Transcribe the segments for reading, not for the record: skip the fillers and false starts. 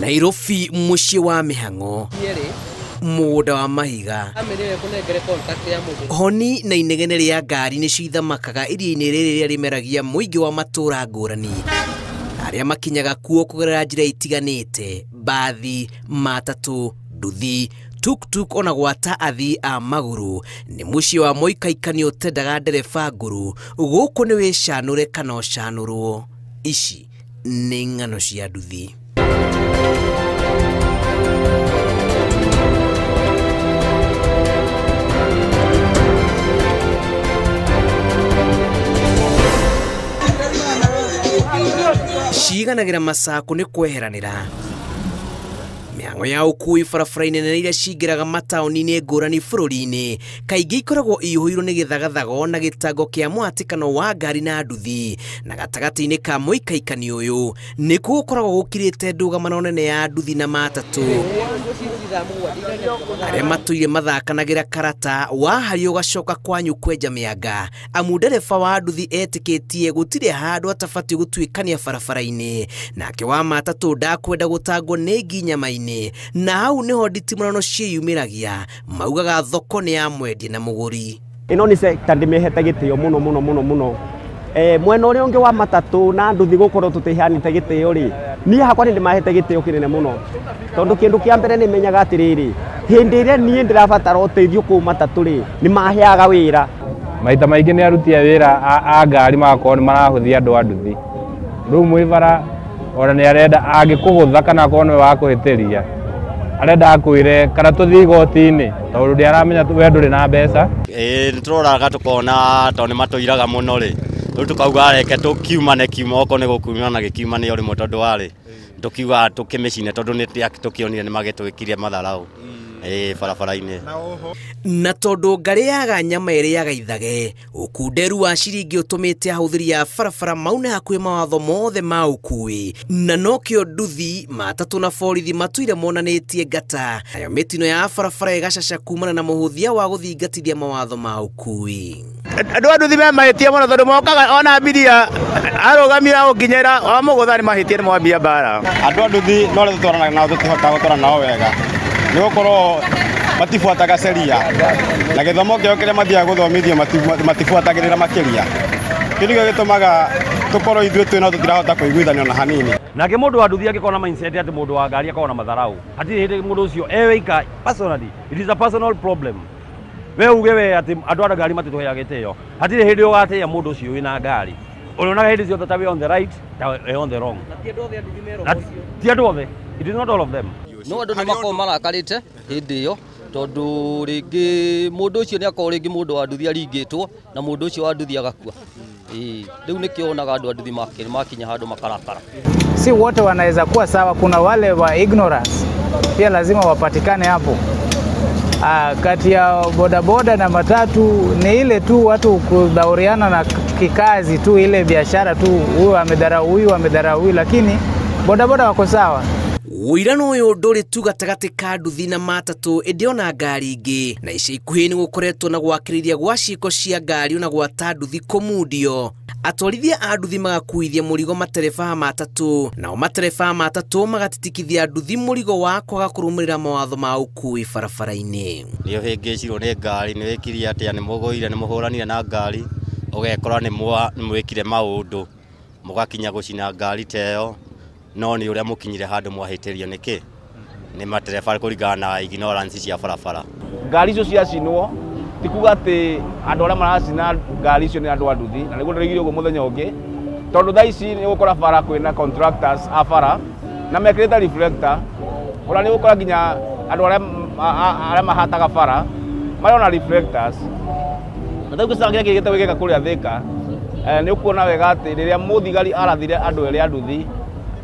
Nairobi muciĩ wa mĩhang'o mũgũnda wa mahiga honi na inegene rĩa ngari nĩcio ithamakaga iria-inĩ rĩrĩ rĩrĩa rĩmeragia mũingĩ wa matũra ngũrani arĩa makinyaga kuo kũgerera njĩra itiganĩte mbathi, matatũ, nduthi, tuk-tuk ona gwata athii a magũrũ. Nĩ mũciĩ wa mũikaikanio ũtendaga ndereba ngũrũ, gũkũ nĩ wĩcanũre kana ũcanũrwo. Ici nĩ ng'ano cia nduthi. Ciganagĩra macakũ nĩ kweheranĩra mĩhang'o ya ũkui barabara-inĩ nene iria cingĩraga mataũni-inĩ ngũrani bũrũri-inĩ kaingĩ ikoragwo ihũirwo nĩ gĩthagathago na gĩtango kĩa mũhatĩkano wa ngari na nduthi, na gatagatĩ-inĩ ka mũikaikanio ũyũ nĩkuo gũkoragwo gũkirĩte ndũgamano nene ya nduthi na matatũ arĩa matũire mathakanagĩra karata wahario ũgacoka kwanyu kwenja mĩanga, amu ndereba wa nduthi etĩkĩtie gũtirĩ handũ atabatiĩ gũtuĩkania barabara-inĩ, nake wa matatũ ndakwenda gũtangwo nĩ nginyama-inĩ, na hau nĩho nditimũrano ciĩyumĩragia maugaga thoko nĩ ya mwendia na mũgũri. Ĩno nĩ sector ndĩmĩhete gĩtĩo mũno. Mwena ũrĩa ũngĩ wa matatũ na nduthi gũkorwo tũtiheanĩte gĩtĩo rĩ, niĩ hakwa nĩ ndĩmahete gĩtĩo kĩnene mũno, tondũ kĩndũ kĩa mbere nĩ menyaga atĩrĩrĩ, hĩndĩ ĩrĩa niĩ ndĩrabatara ũteithio kũu matatũ rĩ, nĩ maheaga wĩra. Maita maingĩ nĩ aruti a wĩra a ngari magakorwo nĩ marahũthia andũ a nduthi. Rĩu mwĩbara ona nĩ arenda angĩkũgũtha kana akorwo nĩ wa kũhĩtĩria arenda akwĩre kana tũthiĩ igoti-inĩ tondũ nĩ aramenya we ndũrĩ na mbeca. Nĩ tũroraga tukona tondũ nĩ matũiraga mũno rĩ, rĩu tũkauga reke tũkiumane kiuma okorwo nĩ gũkiumana gĩkiumane o rĩmwe tondũ warĩ tũkiuga tũkĩmĩcine tondũ nĩ tũkĩonire nĩ magĩtũgĩkirie matharaũ barabara-inĩ. Na tondũ ngari yaga nyama ĩrĩaga ithage, ũkunderu wa ciringi ũtũmĩte ahũthĩri a barabara maune hakuhĩ mawatho mothe ma ũkui, na nokĩo nduthi, matatũ na borithi matuire monanĩtie ngata, nayo mĩtino ya barabara ĩgacaca kumana na mũhũthia wa gũthingatithia mawatho ma ũkui. Andũ a nduthi memahĩtie mũno tondũ mokaga ona mbiria arũgamia gũkinyĩra o mũgũtha nĩ mahĩtie nĩ mwambia mbara. Andũ a nduthi no rĩu tũtwaranaga nao tũtihotaga gũtwarana nao wega, nĩ gũkorwo matibuataga sheria na gĩthomo kĩao kĩrĩa mathiaga gũthomithio matibuatagĩrĩra makĩria. Kĩu nĩkĩo gĩtũmaga tũkorwo ithuĩ twĩ no tũtirahota kũiguithania na hanini. Nake mũndũ wa nduthi angĩkorwo na mindset atĩ mũndũ wa ngari akorwo na matharaũ, hatirĩ hĩndĩ mũndũ ũcio eweika personally, it is a personal problem. We uge we atĩ andũ a ngari matitũheaga gĩtĩo, hatirĩ hĩndĩ ũgatĩĩa mũndũ ũcio wĩna ngari. Ũrionaga hĩndĩ ciothe ta we on the right, ta we on the wrong. Ti andũ othe, it is not all of them. No andũ nĩ makorwo marakarĩte hĩndĩ ĩyo tondũ rĩngĩ mũndũ ũcio nĩ akorwo rĩngĩ mũndũ wa nduthi aringĩtwo na mũndũ ũcio wa nduthi agakua. Rĩu nĩkĩo onaga andũ a nduthi makinya handũ makarakara. Si wote wanaweza kuwa sawa, kuna wale wa ignorance pia lazima wapatikane hapo. Kati ya bodaboda na matatu ni ile tu watu kudhauriana na kikazi tu, ile biashara tu, huyu amedharau huyu, lakini bodaboda wako sawa. Wĩirano ũyũ ndũrĩ tu gatagatĩ ka nduthi na matatũ, ĩndĩ ona ngari ingĩ, na ica ikuhĩ nĩ gũkoretwo na gwakĩrĩria gwa ciĩko cia ngari ona gwata nduthi kũmundio. Atwarithia a nduthi magakuithia mũrigo matereba a matatũ, nao matereba a matatũ magatitikithia nduthi mũrigo wa kwaga kũrũmĩrĩra mawatho ma ũkui barabara-inĩ. Nĩ ũhĩngĩcirwo nĩ ngari, nĩ wĩkirie atĩa nĩ mũgũire nĩ mũhũranire na ngari, ũgekora nĩ mwĩkire maũndũ mũgakinya gũcina ngari teyo, no nĩ ũrĩa mũkinyire handũ mwahĩtĩrio nĩkĩ? Nĩ matereba kũringana na ignorance cia barabara. Ngari icio ciacinwo ti kuga atĩ andũ arĩa maracina ngari icio nĩ andũ a nduthi, na nĩguo ndĩrĩgire ũguo mũthenya ũngĩ, tondũ thaa ici nĩ gũkora bara kwĩna contractors a bara na mekĩrĩte reflector, ona nĩ gũkora nginya andũ arĩa mahataga bara marĩ ona reflectors. Na thau gĩcara kĩrĩa gĩgĩte gĩgĩka kũrĩa Thĩka, nĩ ũkuona wega atĩ rĩrĩa mũthigari arathire andũ erĩ a nduthi,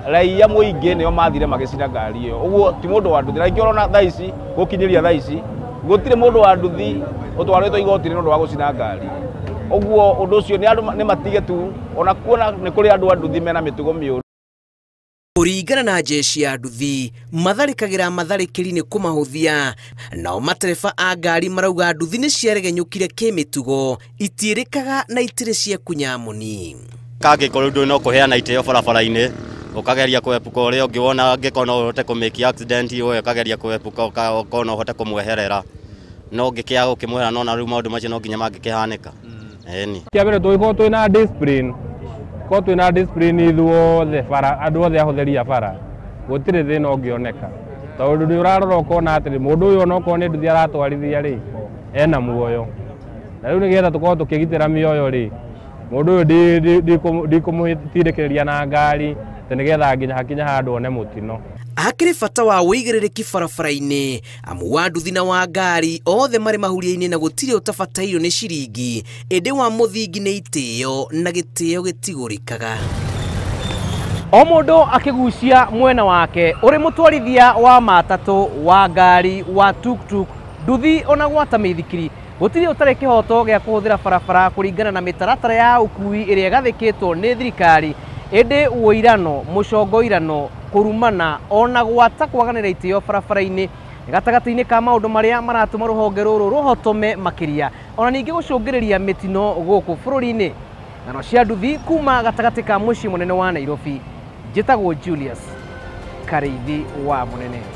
raia mũingĩ nĩo mathire magĩcina ngari ĩyo. Ũguo ti mũndũ wa nduthi, na ingĩona thaa ici gũkinyĩria thaa ici gũtirĩ mũndũ wa nduthi ũtwarĩtwo igoti-inĩ nĩ ũndũ wa gũcina ngari. Ũguo ũndũ ũcio nĩ andũ nĩ matige tu, ona kuona nĩ kũrĩ andũ a nduthi mena mĩtugo mĩũru. Kũringana na jeshi ya nduthi, matharĩkagĩra matharĩkĩri nĩ kũmahũthia, nao matereba a ngari marauga nduthi nĩ ciaregenyũkire kĩmĩtugo, itiĩrĩkaga na itirĩ ciekunya mũni. kangĩkorwo ndũrĩ no kũheana itĩo barabara-inĩ ũkageria kwepuka ũrĩa ũngĩ wona angĩkorwo no ũhote kũmĩki accident we ũkageria kwepuka ũkorwo no ũhote kũmweherera no ũngĩkĩaga gũkĩmweherera no na rĩu maũndũ macio no nginya mangĩkĩhanĩka eni kĩa mbere tũgĩkorwo twĩna discipline korwo twĩna discipline ithuothe bara andũ othe ahũthĩri a bara gũtirĩ thĩna ũngĩoneka tondũ nĩ ũrarora ũkona atĩrĩ mũndũ ũyũ onokorwo nĩ nduthi aratwarithia rĩ ena muoyo na rĩu nĩgetha tũkorwo tũkĩgitĩra mĩoyo rĩ mũndũ ũyũ ndikũmũtindĩkĩrĩria na ngari nĩgetha nginya hakinya handũ one mũtino. Hakĩrĩ bata wa wĩigĩrĩrĩki barabara-inĩ amu wa nduthi na wa ngari othe marĩ mahuria-inĩ na gũtirĩ ũtabatairwo nĩ ciringi ĩndĩ wa mũthingi nĩ itĩo na gĩtĩo gĩtigũrĩkaga. O mũndũ akĩgucia mwena wake ũrĩ mũtwarithia wa matatũ wa ngari wa tuktuk nduthi ona gwata mĩithikiri gũtirĩ ũtarĩ kĩhoto gĩa kũhũthĩra barabara kũringana na mĩtaratara ya ũkui ĩrĩa ĩgathĩkĩtwo nĩ thirikari ĩndĩ ũirano mũcongoirano kũrumana ona gwata kwaganĩra itĩo barabara-inĩ gatagatĩ-inĩ ka maũndũ marĩa maratũma rũhonge rũrũ rũhotome makĩria ona ningĩ gũcũngĩrĩria mĩtino gũkũ bũrũri-inĩ. Ng'ano cia nduthi kuma gatagatĩ ka mũciĩ mũnene wa Nairobi, njĩtagwo Julius Karĩithi wa Mũnene.